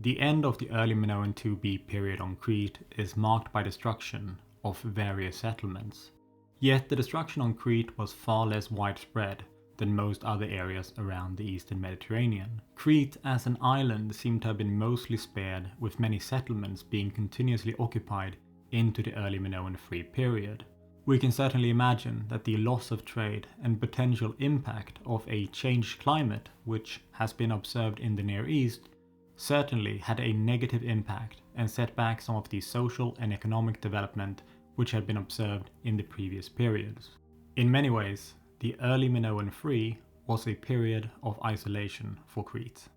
The end of the early Minoan IIB period on Crete is marked by destruction of various settlements. Yet the destruction on Crete was far less widespread than most other areas around the eastern Mediterranean. Crete as an island seemed to have been mostly spared, with many settlements being continuously occupied into the early Minoan III period. We can certainly imagine that the loss of trade and potential impact of a changed climate, which has been observed in the Near East, certainly had a negative impact and set back some of the social and economic development which had been observed in the previous periods. In many ways, the early Minoan III was a period of isolation for Crete.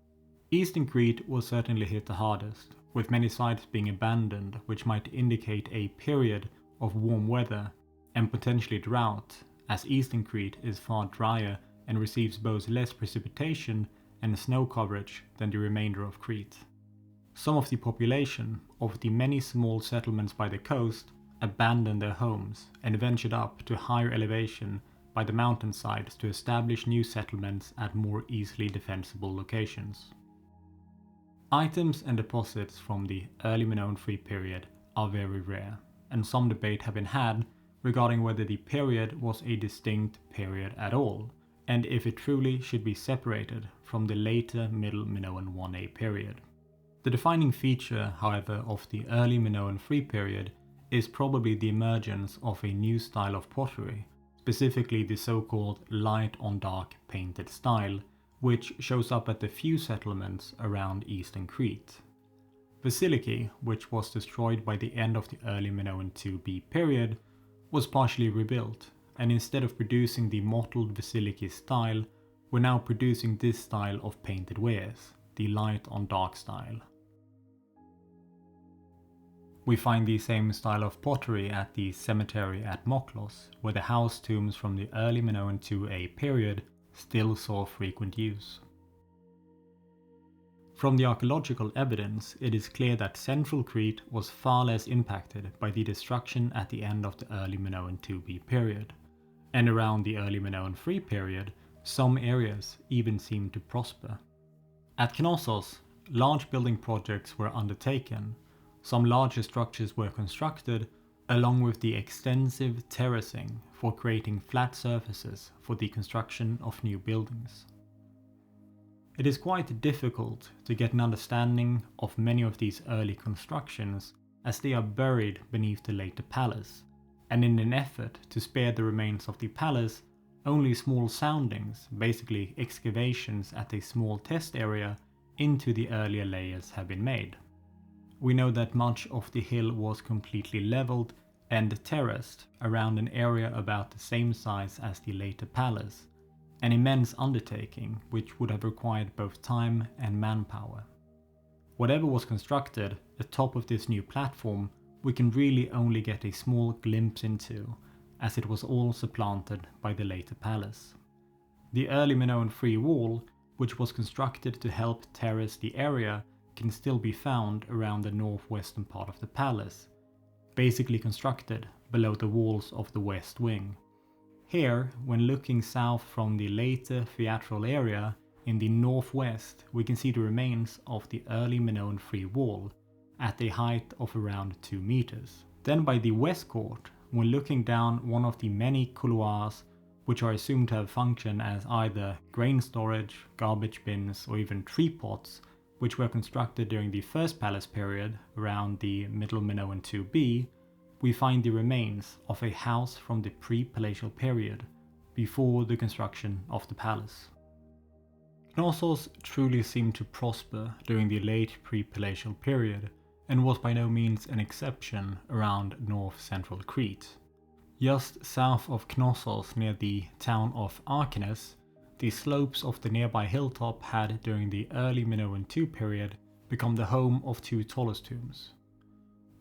Eastern Crete was certainly hit the hardest, with many sites being abandoned, which might indicate a period of warm weather and potentially drought, as Eastern Crete is far drier and receives both less precipitation and snow coverage than the remainder of Crete. Some of the population of the many small settlements by the coast abandoned their homes and ventured up to higher elevation by the mountainsides to establish new settlements at more easily defensible locations. Items and deposits from the early Minoan III period are very rare, and some debate have been had regarding whether the period was a distinct period at all, and if it truly should be separated from the later Middle Minoan IIA period. The defining feature, however, of the early Minoan III period is probably the emergence of a new style of pottery, specifically the so-called light on dark painted style, which shows up at the few settlements around eastern Crete. Vasiliki, which was destroyed by the end of the early Minoan IIB period, was partially rebuilt, and instead of producing the mottled Vasiliki style, we're now producing this style of painted wares, the light on dark style. We find the same style of pottery at the cemetery at Moklos, where the house tombs from the early Minoan IIA period still saw frequent use. From the archaeological evidence, it is clear that central Crete was far less impacted by the destruction at the end of the early Minoan IIB period, and around the early Minoan III period, some areas even seemed to prosper. At Knossos, large building projects were undertaken. Some larger structures were constructed, along with the extensive terracing for creating flat surfaces for the construction of new buildings. It is quite difficult to get an understanding of many of these early constructions, as they are buried beneath the later palace, and in an effort to spare the remains of the palace, only small soundings, basically excavations at a small test area, into the earlier layers have been made. We know that much of the hill was completely leveled and terraced around an area about the same size as the later palace, an immense undertaking which would have required both time and manpower. Whatever was constructed atop of this new platform, we can really only get a small glimpse into, as it was all supplanted by the later palace. The early Minoan III wall, which was constructed to help terrace the area, can still be found around the northwestern part of the palace, basically constructed below the walls of the west wing. Here, when looking south from the later theatral area in the northwest, we can see the remains of the early Minoan III wall at a height of around 2 meters. Then by the west court, when looking down one of the many couloirs which are assumed to have functioned as either grain storage, garbage bins, or even tree pots, which were constructed during the first palace period around the Middle Minoan IIB, we find the remains of a house from the pre-palatial period, before the construction of the palace. Knossos truly seemed to prosper during the late pre-palatial period, and was by no means an exception around north-central Crete. Just south of Knossos, near the town of Archanes, the slopes of the nearby hilltop had, during the early Minoan II period, become the home of 2 Ptolos tombs.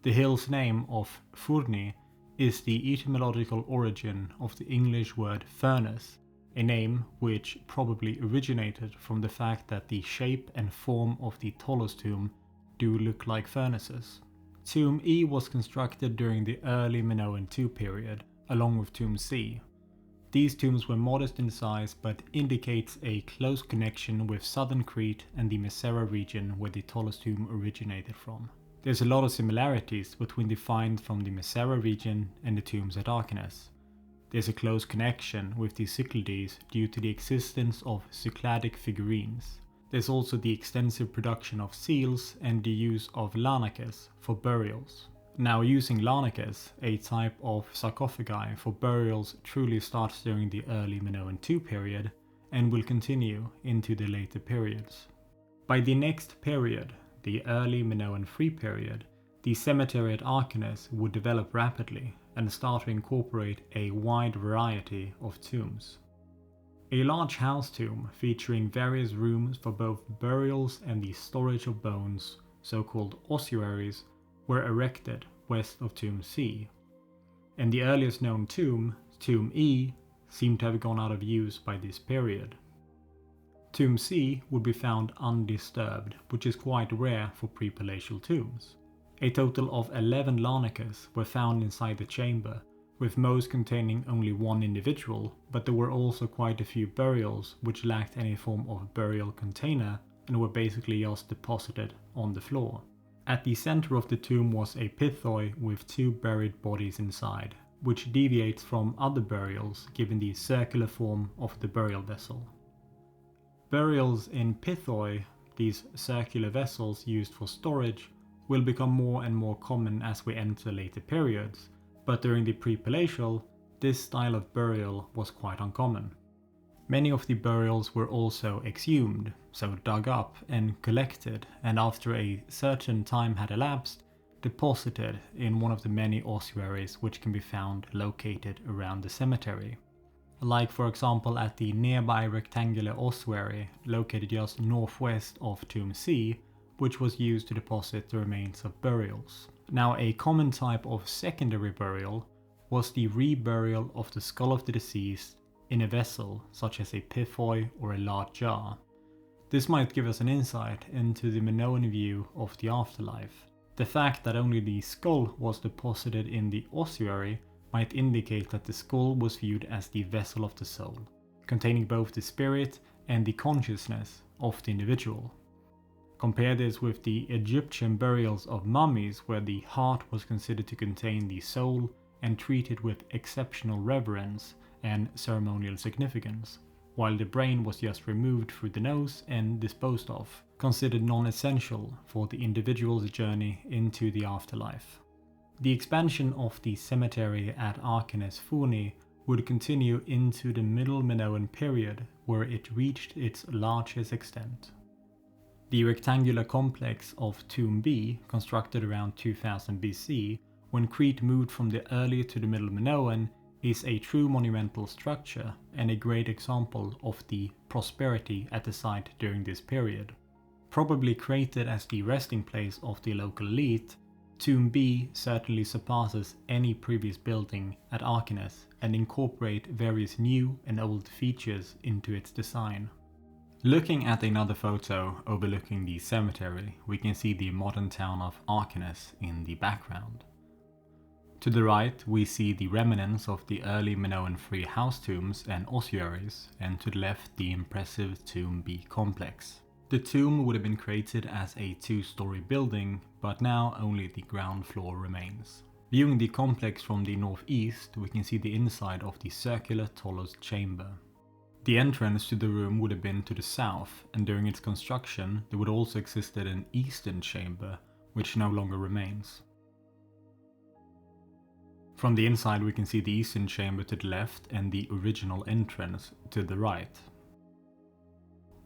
The hill's name of Phourni is the etymological origin of the English word furnace, a name which probably originated from the fact that the shape and form of the Ptolos tomb do look like furnaces. Tomb E was constructed during the early Minoan II period, along with Tomb C. These tombs were modest in size but indicates a close connection with southern Crete and the Mesera region where the tallest tomb originated from. There's a lot of similarities between the finds from the Mesera region and the tombs at Archanes. There's a close connection with the Cyclades due to the existence of Cycladic figurines. There's also the extensive production of seals and the use of larnaces for burials. Now, using larnaces, a type of sarcophagi for burials, truly starts during the early Minoan II period and will continue into the later periods. By the next period, the early Minoan III period, the cemetery at Archanes would develop rapidly and start to incorporate a wide variety of tombs. A large house tomb featuring various rooms for both burials and the storage of bones, so-called ossuaries, were erected west of Tomb C, and the earliest known tomb, Tomb E, seemed to have gone out of use by this period. Tomb C would be found undisturbed, which is quite rare for pre-palatial tombs. A total of 11 larnaces were found inside the chamber, with most containing only one individual, but there were also quite a few burials which lacked any form of burial container and were basically just deposited on the floor. At the center of the tomb was a pithoi with 2 buried bodies inside, which deviates from other burials given the circular form of the burial vessel. Burials in pithoi, these circular vessels used for storage, will become more and more common as we enter later periods, but during the pre-palatial, this style of burial was quite uncommon. Many of the burials were also exhumed, so dug up and collected, and after a certain time had elapsed, deposited in one of the many ossuaries which can be found located around the cemetery. Like for example at the nearby rectangular ossuary located just northwest of Tomb C, which was used to deposit the remains of burials. Now, a common type of secondary burial was the reburial of the skull of the deceased in a vessel such as a pithoi or a large jar. This might give us an insight into the Minoan view of the afterlife. The fact that only the skull was deposited in the ossuary might indicate that the skull was viewed as the vessel of the soul, containing both the spirit and the consciousness of the individual. Compare this with the Egyptian burials of mummies where the heart was considered to contain the soul and treated with exceptional reverence and ceremonial significance, while the brain was just removed through the nose and disposed of, considered non-essential for the individual's journey into the afterlife. The expansion of the cemetery at Archanes Phourni would continue into the Middle Minoan period, where it reached its largest extent. The rectangular complex of Tomb B, constructed around 2000 BC, when Crete moved from the early to the Middle Minoan, is a true monumental structure and a great example of the prosperity at the site during this period. Probably created as the resting place of the local elite, Tomb B certainly surpasses any previous building at Archanes and incorporate various new and old features into its design. Looking at another photo overlooking the cemetery, we can see the modern town of Archanes in the background. To the right, we see the remnants of the early Minoan III house tombs and ossuaries, and to the left the impressive Tomb B complex. The tomb would have been created as a 2-story building, but now only the ground floor remains. Viewing the complex from the northeast, we can see the inside of the circular tallest chamber. The entrance to the room would have been to the south, and during its construction there would also existed an eastern chamber, which no longer remains. From the inside we can see the eastern chamber to the left and the original entrance to the right.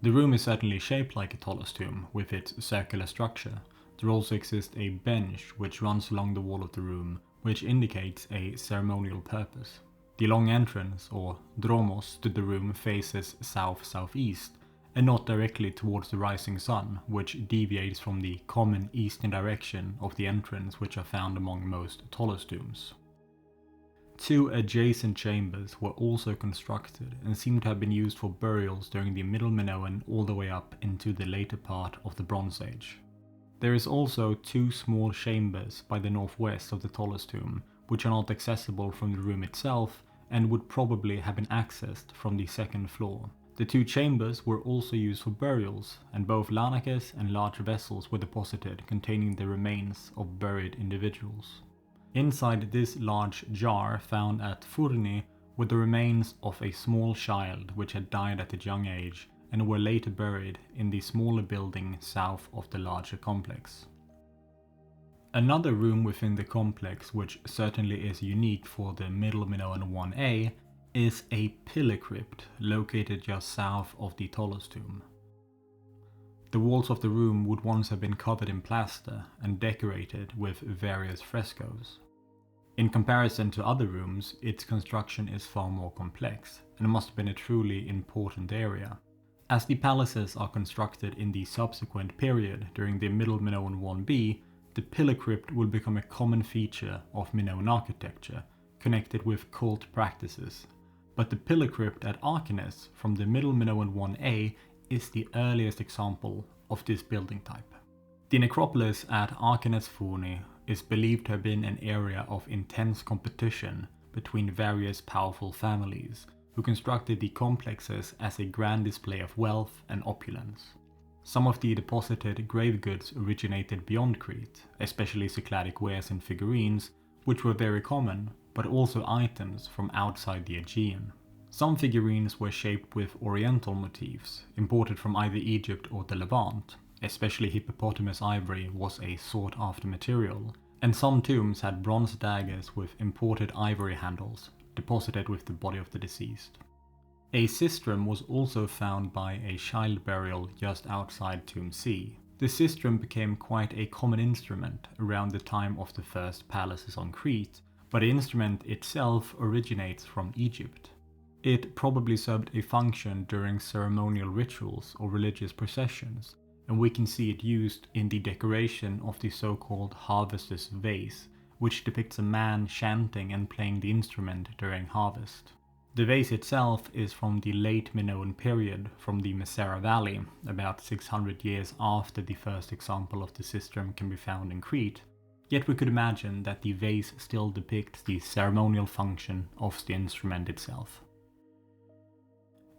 The room is certainly shaped like a tallest tomb, with its circular structure. There also exists a bench which runs along the wall of the room, which indicates a ceremonial purpose. The long entrance, or dromos, to the room faces south-southeast, and not directly towards the rising sun, which deviates from the common eastern direction of the entrance which are found among most tallest tombs. 2 adjacent chambers were also constructed and seem to have been used for burials during the Middle Minoan all the way up into the later part of the Bronze Age. There is also 2 small chambers by the northwest of the tallest tomb, which are not accessible from the room itself and would probably have been accessed from the second floor. The two chambers were also used for burials, and both lanakes and large vessels were deposited containing the remains of buried individuals. Inside this large jar found at Phourni were the remains of a small child which had died at a young age and were later buried in the smaller building south of the larger complex. Another room within the complex, which certainly is unique for the Middle Minoan 1A, is a pillar crypt located just south of the Tholos tomb. The walls of the room would once have been covered in plaster and decorated with various frescoes. In comparison to other rooms, its construction is far more complex, and must have been a truly important area. As the palaces are constructed in the subsequent period during the Middle Minoan 1B, the pillar crypt will become a common feature of Minoan architecture, connected with cult practices. But the pillar crypt at Archanes from the Middle Minoan 1A is the earliest example of this building type. The necropolis at Archanes Phourni is believed to have been an area of intense competition between various powerful families, who constructed the complexes as a grand display of wealth and opulence. Some of the deposited grave goods originated beyond Crete, especially Cycladic wares and figurines, which were very common, but also items from outside the Aegean. Some figurines were shaped with oriental motifs, imported from either Egypt or the Levant, especially hippopotamus ivory was a sought-after material, and some tombs had bronze daggers with imported ivory handles, deposited with the body of the deceased. A sistrum was also found by a child burial just outside Tomb C. The sistrum became quite a common instrument around the time of the first palaces on Crete, but the instrument itself originates from Egypt. It probably served a function during ceremonial rituals or religious processions, and we can see it used in the decoration of the so-called harvester's vase, which depicts a man chanting and playing the instrument during harvest. The vase itself is from the late Minoan period, from the Mesera Valley, about 600 years after the first example of the sistrum can be found in Crete, yet we could imagine that the vase still depicts the ceremonial function of the instrument itself.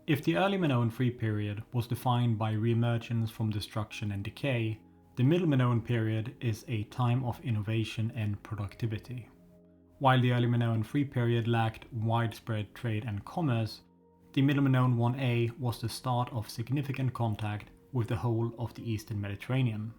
If the early Minoan Free period was defined by re-emergence from destruction and decay, the Middle Minoan period is a time of innovation and productivity. While the early Minoan Free period lacked widespread trade and commerce, the Middle Minoan 1A was the start of significant contact with the whole of the Eastern Mediterranean.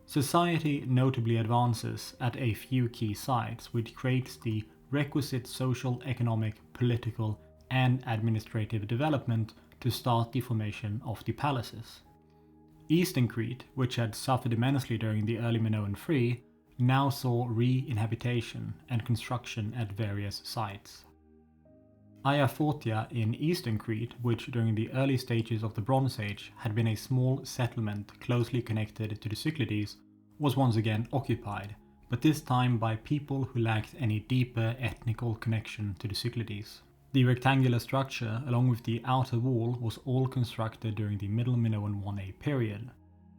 Society notably advances at a few key sites, which creates the requisite social, economic, political, and administrative development to start the formation of the palaces. Eastern Crete, which had suffered immensely during the early Minoan Free, now saw re-inhabitation and construction at various sites. Photia in Eastern Crete, which during the early stages of the Bronze Age had been a small settlement closely connected to the Cyclades, was once again occupied, but this time by people who lacked any deeper ethnical connection to the Cyclades. The rectangular structure, along with the outer wall, was all constructed during the Middle Minoan 1A period.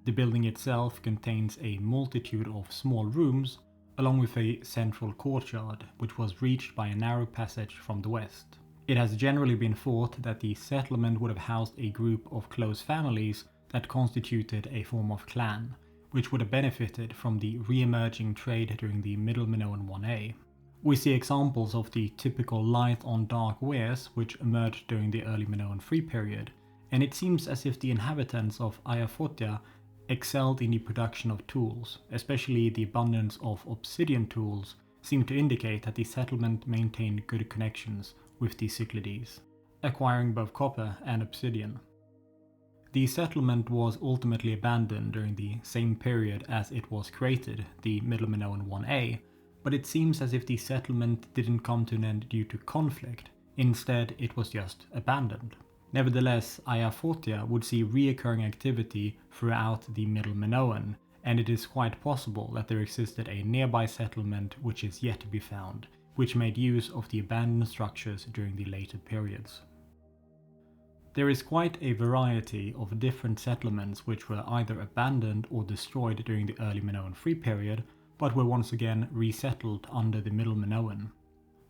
The building itself contains a multitude of small rooms, along with a central courtyard, which was reached by a narrow passage from the west. It has generally been thought that the settlement would have housed a group of close families that constituted a form of clan, which would have benefited from the re-emerging trade during the Middle Minoan 1A. We see examples of the typical light-on-dark wares which emerged during the early Minoan Free period, and it seems as if the inhabitants of Photia excelled in the production of tools, especially the abundance of obsidian tools seemed to indicate that the settlement maintained good connections with the Cyclades, acquiring both copper and obsidian. The settlement was ultimately abandoned during the same period as it was created, the Middle Minoan 1A, but it seems as if the settlement didn't come to an end due to conflict, instead it was just abandoned. Nevertheless, Photia would see reoccurring activity throughout the Middle Minoan, and it is quite possible that there existed a nearby settlement which is yet to be found, which made use of the abandoned structures during the later periods. There is quite a variety of different settlements which were either abandoned or destroyed during the early Minoan Free period, but were once again resettled under the Middle Minoan.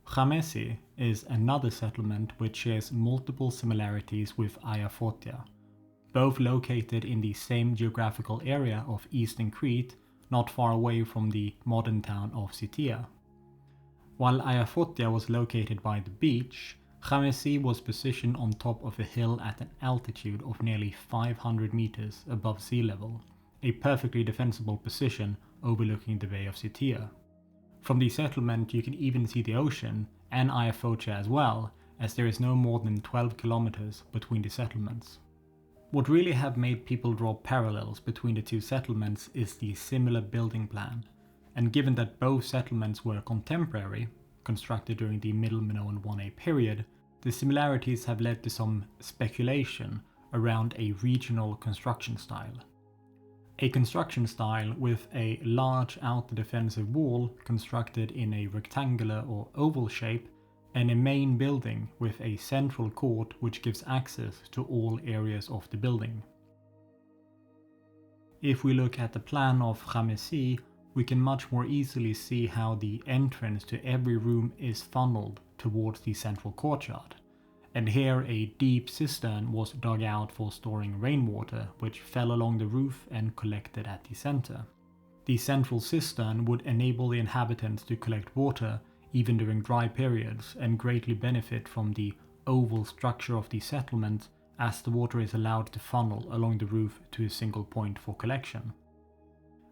Chamaizi is another settlement which shares multiple similarities with Photia, both located in the same geographical area of eastern Crete, not far away from the modern town of Photia. While Photia was located by the beach, Chamaizi was positioned on top of a hill at an altitude of nearly 500 meters above sea level, a perfectly defensible position overlooking the Bay of Photia. From the settlement you can even see the ocean and Photia as well, as there is no more than 12 kilometers between the settlements. What really have made people draw parallels between the two settlements is the similar building plan, and given that both settlements were contemporary, constructed during the Middle Minoan IIA period, the similarities have led to some speculation around a regional construction style. A construction style with a large outer defensive wall constructed in a rectangular or oval shape, and a main building with a central court which gives access to all areas of the building. If we look at the plan of Chamaizi, we can much more easily see how the entrance to every room is funneled towards the central courtyard, and here a deep cistern was dug out for storing rainwater which fell along the roof and collected at the center. The central cistern would enable the inhabitants to collect water even during dry periods and greatly benefit from the oval structure of the settlement, as the water is allowed to funnel along the roof to a single point for collection.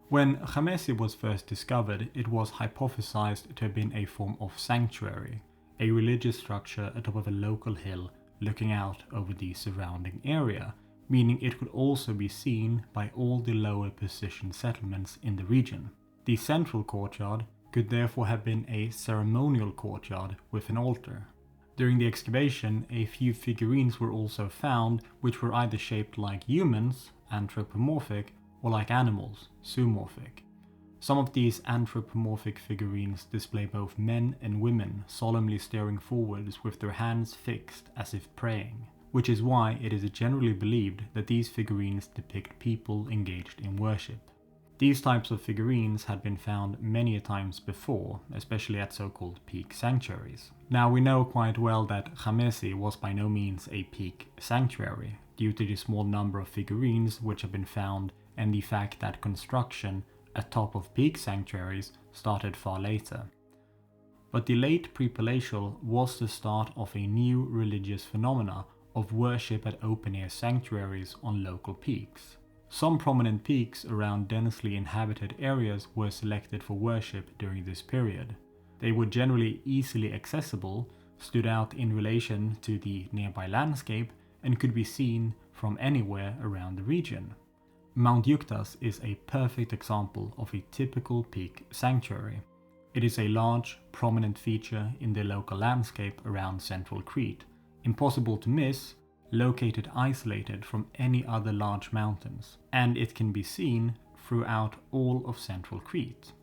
When Chamaizi was first discovered, it was hypothesized to have been a form of sanctuary, a religious structure atop of a local hill looking out over the surrounding area, meaning it could also be seen by all the lower positioned settlements in the region. The central courtyard could therefore have been a ceremonial courtyard with an altar. During the excavation, a few figurines were also found which were either shaped like humans, anthropomorphic, or like animals, zoomorphic. Some of these anthropomorphic figurines display both men and women solemnly staring forwards with their hands fixed as if praying, which is why it is generally believed that these figurines depict people engaged in worship. These types of figurines had been found many times before, especially at so-called peak sanctuaries. Now we know quite well that Chamaizi was by no means a peak sanctuary, due to the small number of figurines which have been found and the fact that construction atop of peak sanctuaries started far later. But the late pre-palatial was the start of a new religious phenomena of worship at open-air sanctuaries on local peaks. Some prominent peaks around densely inhabited areas were selected for worship during this period. They were generally easily accessible, stood out in relation to the nearby landscape, and could be seen from anywhere around the region. Mount Jouktas is a perfect example of a typical peak sanctuary. It is a large, prominent feature in the local landscape around central Crete, impossible to miss, located isolated from any other large mountains, and it can be seen throughout all of central Crete.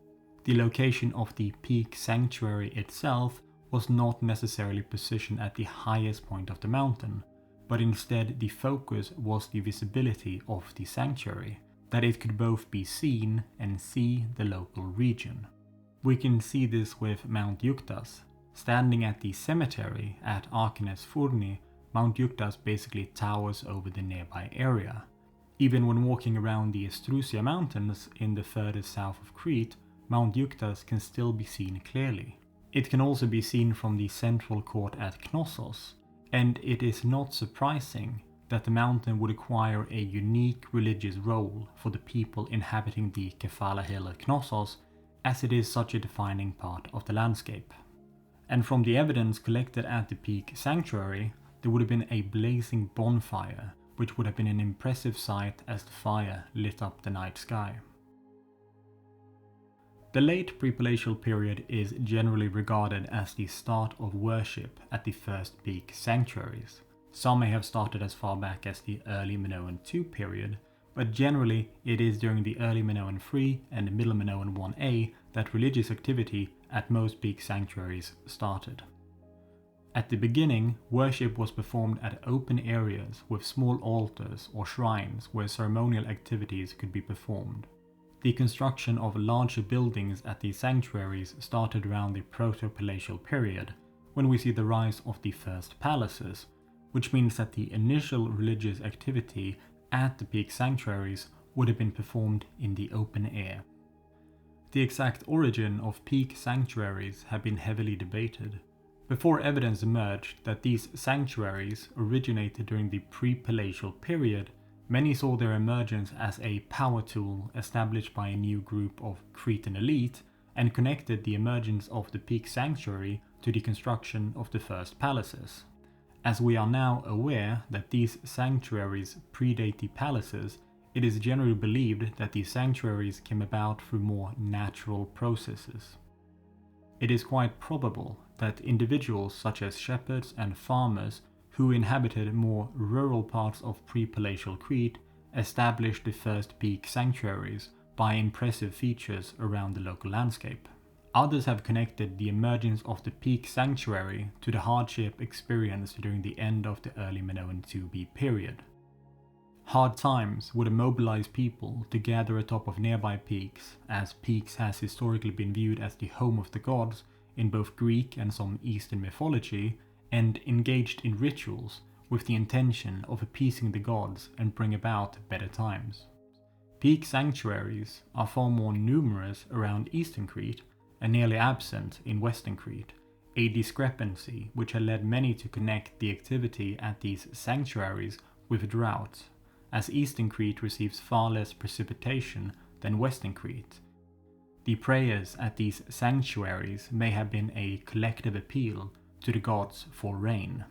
The location of the peak sanctuary itself was not necessarily positioned at the highest point of the mountain, but instead the focus was the visibility of the sanctuary, that it could both be seen and see the local region. We can see this with Mount Jouktas. Standing at the cemetery at Archanes Phourni, Mount Jouktas basically towers over the nearby area. Even when walking around the Etruria mountains in the further south of Crete, Mount Jouktas can still be seen clearly. It can also be seen from the central court at Knossos, and it is not surprising that the mountain would acquire a unique religious role for the people inhabiting the Kefala hill at Knossos, as it is such a defining part of the landscape. And from the evidence collected at the peak sanctuary, there would have been a blazing bonfire, which would have been an impressive sight as the fire lit up the night sky. The late pre-palatial period is generally regarded as the start of worship at the first peak sanctuaries. Some may have started as far back as the Early Minoan II period, but generally it is during the Early Minoan III and the Middle Minoan IIA that religious activity at most peak sanctuaries started. At the beginning, worship was performed at open areas with small altars or shrines where ceremonial activities could be performed. The construction of larger buildings at these sanctuaries started around the proto-palatial period, when we see the rise of the first palaces, which means that the initial religious activity at the peak sanctuaries would have been performed in the open air. The exact origin of peak sanctuaries have been heavily debated. Before evidence emerged that these sanctuaries originated during the pre-palatial period, many saw their emergence as a power tool established by a new group of Cretan elite and connected the emergence of the peak sanctuary to the construction of the first palaces. As we are now aware that these sanctuaries predate the palaces, it is generally believed that these sanctuaries came about through more natural processes. It is quite probable that individuals such as shepherds and farmers who inhabited more rural parts of pre-palatial Crete established the first peak sanctuaries by impressive features around the local landscape. Others have connected the emergence of the peak sanctuary to the hardship experienced during the end of the early Minoan IIB period. Hard times would immobilize people to gather atop of nearby peaks, as peaks has historically been viewed as the home of the gods in both Greek and some Eastern mythology, and engaged in rituals with the intention of appeasing the gods and bring about better times. Peak sanctuaries are far more numerous around Eastern Crete and nearly absent in Western Crete, a discrepancy which had led many to connect the activity at these sanctuaries with drought, as Eastern Crete receives far less precipitation than Western Crete. The prayers at these sanctuaries may have been a collective appeal to the gods for rain.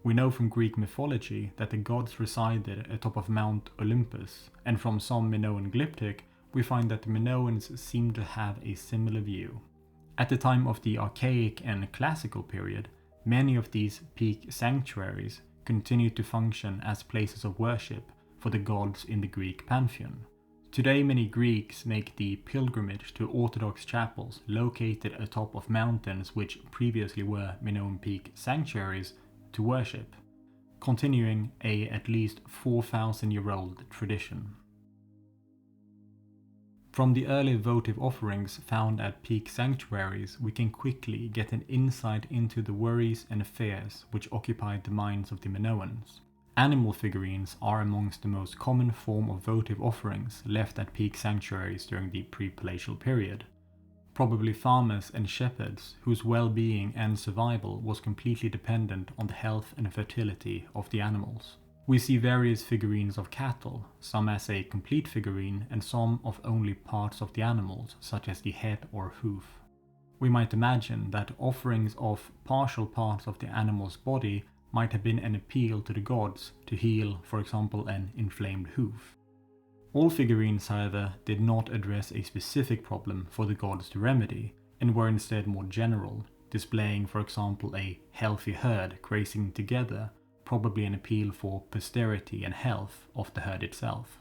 We know from Greek mythology that the gods resided atop of Mount Olympus, and from some Minoan glyptic we find that the Minoans seem to have a similar view. At the time of the Archaic and Classical period, many of these peak sanctuaries continued to function as places of worship for the gods in the Greek pantheon. Today many Greeks make the pilgrimage to Orthodox chapels located atop of mountains which previously were Minoan peak sanctuaries to worship, continuing a at least 4,000-year-old tradition. From the early votive offerings found at peak sanctuaries, we can quickly get an insight into the worries and fears which occupied the minds of the Minoans. Animal figurines are amongst the most common form of votive offerings left at peak sanctuaries during the pre-palatial period. Probably farmers and shepherds whose well-being and survival was completely dependent on the health and fertility of the animals. We see various figurines of cattle, some as a complete figurine and some of only parts of the animals, such as the head or hoof. We might imagine that offerings of partial parts of the animal's body might have been an appeal to the gods to heal, for example, an inflamed hoof. All figurines, however, did not address a specific problem for the gods to remedy, and were instead more general, displaying, for example, a healthy herd grazing together, probably an appeal for posterity and health of the herd itself.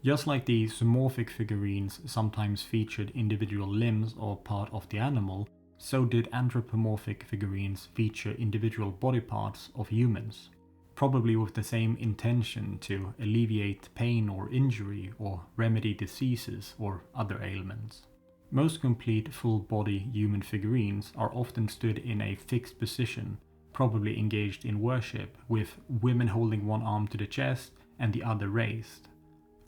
Just like the zoomorphic figurines sometimes featured individual limbs or part of the animal, so did anthropomorphic figurines feature individual body parts of humans, probably with the same intention to alleviate pain or injury or remedy diseases or other ailments. Most complete full-body human figurines are often stood in a fixed position, probably engaged in worship, with women holding one arm to the chest and the other raised,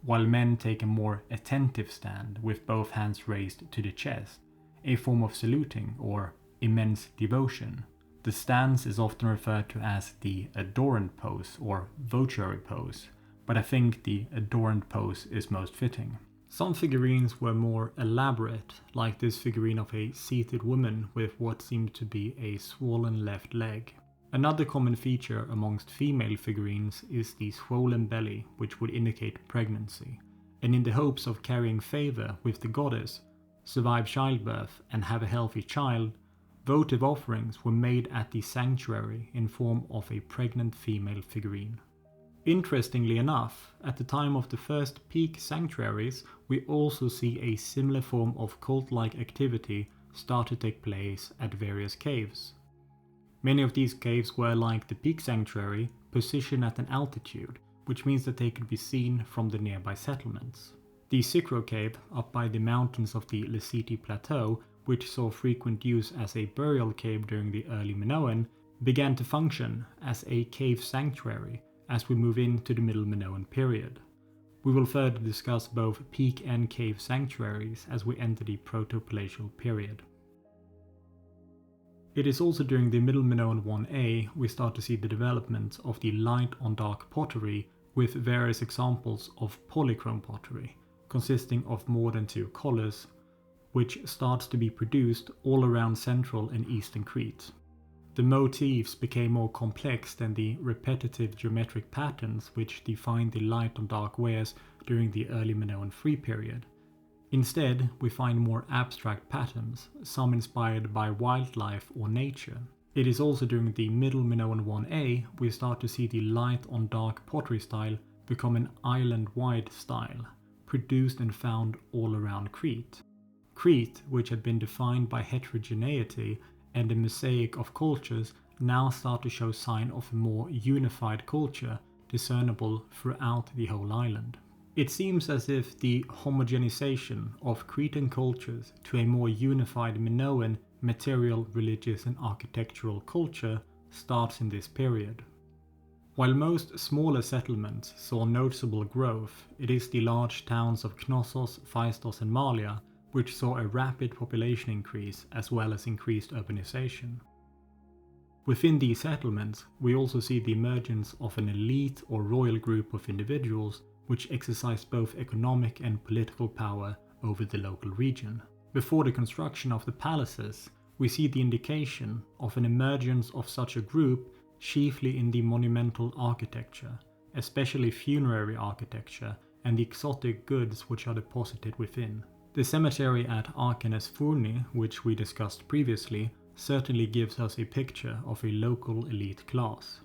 while men take a more attentive stand with both hands raised to the chest, a form of saluting or immense devotion. The stance is often referred to as the adorant pose or votary pose, but I think the adorant pose is most fitting. Some figurines were more elaborate, like this figurine of a seated woman with what seemed to be a swollen left leg. Another common feature amongst female figurines is the swollen belly, which would indicate pregnancy, and in the hopes of carrying favor with the goddess, survive childbirth and have a healthy child, votive offerings were made at the sanctuary in form of a pregnant female figurine. Interestingly enough, at the time of the first peak sanctuaries, we also see a similar form of cult-like activity start to take place at various caves. Many of these caves were, like the peak sanctuary, positioned at an altitude, which means that they could be seen from the nearby settlements. The Sycro cave up by the mountains of the Leceti Plateau, which saw frequent use as a burial cave during the early Minoan, began to function as a cave sanctuary as we move into the Middle Minoan period. We will further discuss both peak and cave sanctuaries as we enter the proto-palatial period. It is also during the Middle Minoan IIA we start to see the development of the light on dark pottery with various examples of polychrome pottery, consisting of more than 2 colors, which starts to be produced all around central and eastern Crete. The motifs became more complex than the repetitive geometric patterns which defined the light on dark wares during the early Minoan Free period. Instead, we find more abstract patterns, some inspired by wildlife or nature. It is also during the Middle Minoan IA we start to see the light on dark pottery style become an island-wide style, produced and found all around Crete. Crete, which had been defined by heterogeneity and a mosaic of cultures, now start to show sign of a more unified culture discernible throughout the whole island. It seems as if the homogenization of Cretan cultures to a more unified Minoan material, religious and architectural culture starts in this period. While most smaller settlements saw noticeable growth, it is the large towns of Knossos, Phaistos and Malia which saw a rapid population increase as well as increased urbanization. Within these settlements, we also see the emergence of an elite or royal group of individuals which exercised both economic and political power over the local region. Before the construction of the palaces, we see the indication of an emergence of such a group chiefly in the monumental architecture, especially funerary architecture and the exotic goods which are deposited within. The cemetery at Archanes Phourni, which we discussed previously, certainly gives us a picture of a local elite class.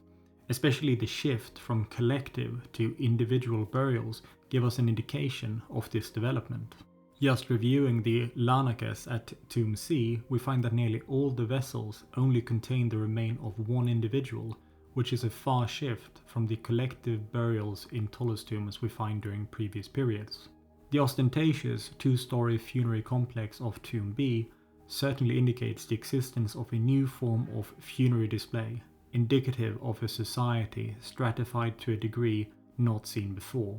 Especially the shift from collective to individual burials give us an indication of this development. Just reviewing the Lanakes at Tomb C, we find that nearly all the vessels only contain the remain of one individual, which is a far shift from the collective burials in Ptolemy's tombs we find during previous periods. The ostentatious 2-story funerary complex of Tomb B certainly indicates the existence of a new form of funerary display, indicative of a society stratified to a degree not seen before.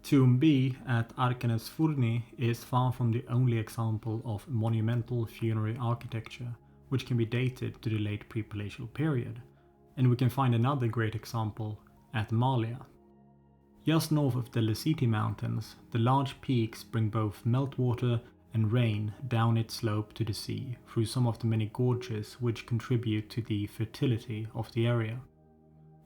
Tomb B at Archanes Phourni is far from the only example of monumental funerary architecture which can be dated to the late pre-palatial period, and we can find another great example at Malia. Just north of the Leceti mountains, the large peaks bring both meltwater and rain down its slope to the sea through some of the many gorges which contribute to the fertility of the area.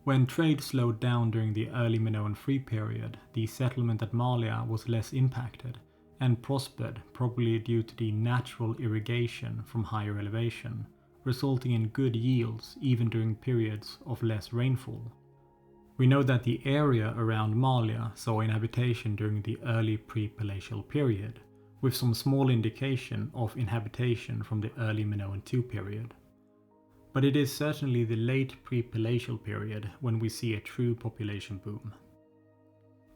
When trade slowed down during the early Minoan Free period, the settlement at Malia was less impacted and prospered, probably due to the natural irrigation from higher elevation, resulting in good yields even during periods of less rainfall. We know that the area around Malia saw inhabitation during the early pre-palatial period, with some small indication of inhabitation from the early Minoan II period. But it is certainly the late pre-palatial period when we see a true population boom.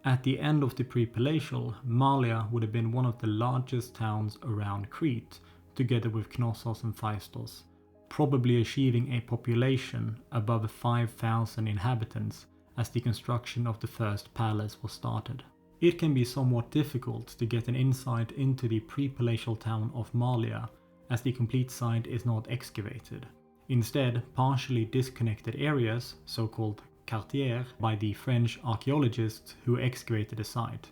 At the end of the pre-palatial, Malia would have been one of the largest towns around Crete, together with Knossos and Phaistos, probably achieving a population above 5,000 inhabitants as the construction of the first palace was started. It can be somewhat difficult to get an insight into the pre-palatial town of Malia, as the complete site is not excavated. Instead, partially disconnected areas, so-called quartiers, by the French archaeologists who excavated the site,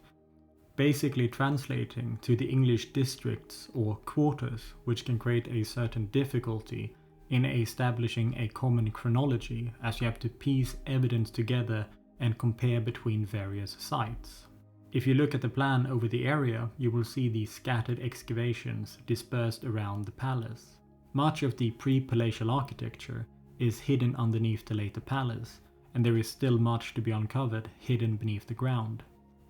basically translating to the English districts or quarters, which can create a certain difficulty in establishing a common chronology, as you have to piece evidence together and compare between various sites. If you look at the plan over the area, you will see the scattered excavations dispersed around the palace. Much of the pre-palatial architecture is hidden underneath the later palace, and there is still much to be uncovered hidden beneath the ground.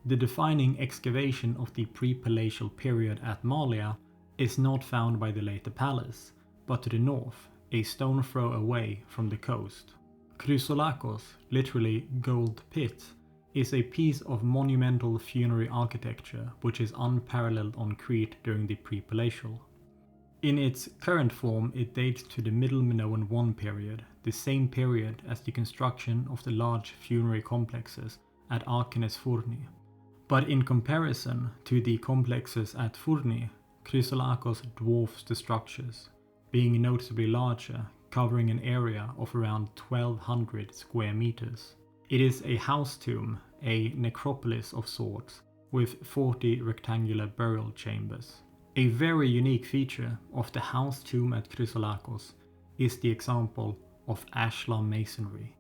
The defining excavation of the pre-palatial period at Malia is not found by the later palace, but to the north, a stone throw away from the coast. Chryssolakkos, literally gold pit, is a piece of monumental funerary architecture which is unparalleled on Crete during the pre-palatial. In its current form, it dates to the Middle Minoan I period, the same period as the construction of the large funerary complexes at Archanes Phourni. But in comparison to the complexes at Phourni, Chryssolakkos dwarfs the structures, being noticeably larger, covering an area of around 1200 square meters. It is a house tomb, a necropolis of sorts, with 40 rectangular burial chambers. A very unique feature of the house tomb at Chryssolakkos is the example of ashlar masonry,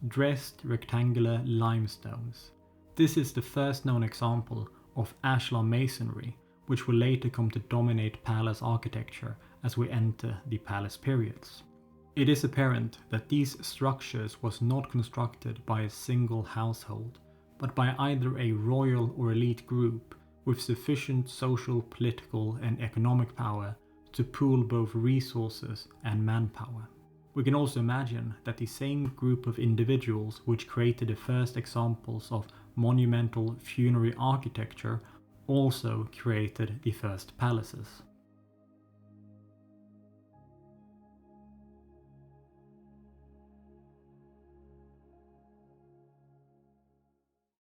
dressed rectangular limestones. This is the first known example of ashlar masonry, which will later come to dominate palace architecture as we enter the palace periods. It is apparent that these structures was not constructed by a single household, but by either a royal or elite group with sufficient social, political and economic power to pool both resources and manpower. We can also imagine that the same group of individuals which created the first examples of monumental funerary architecture also created the first palaces.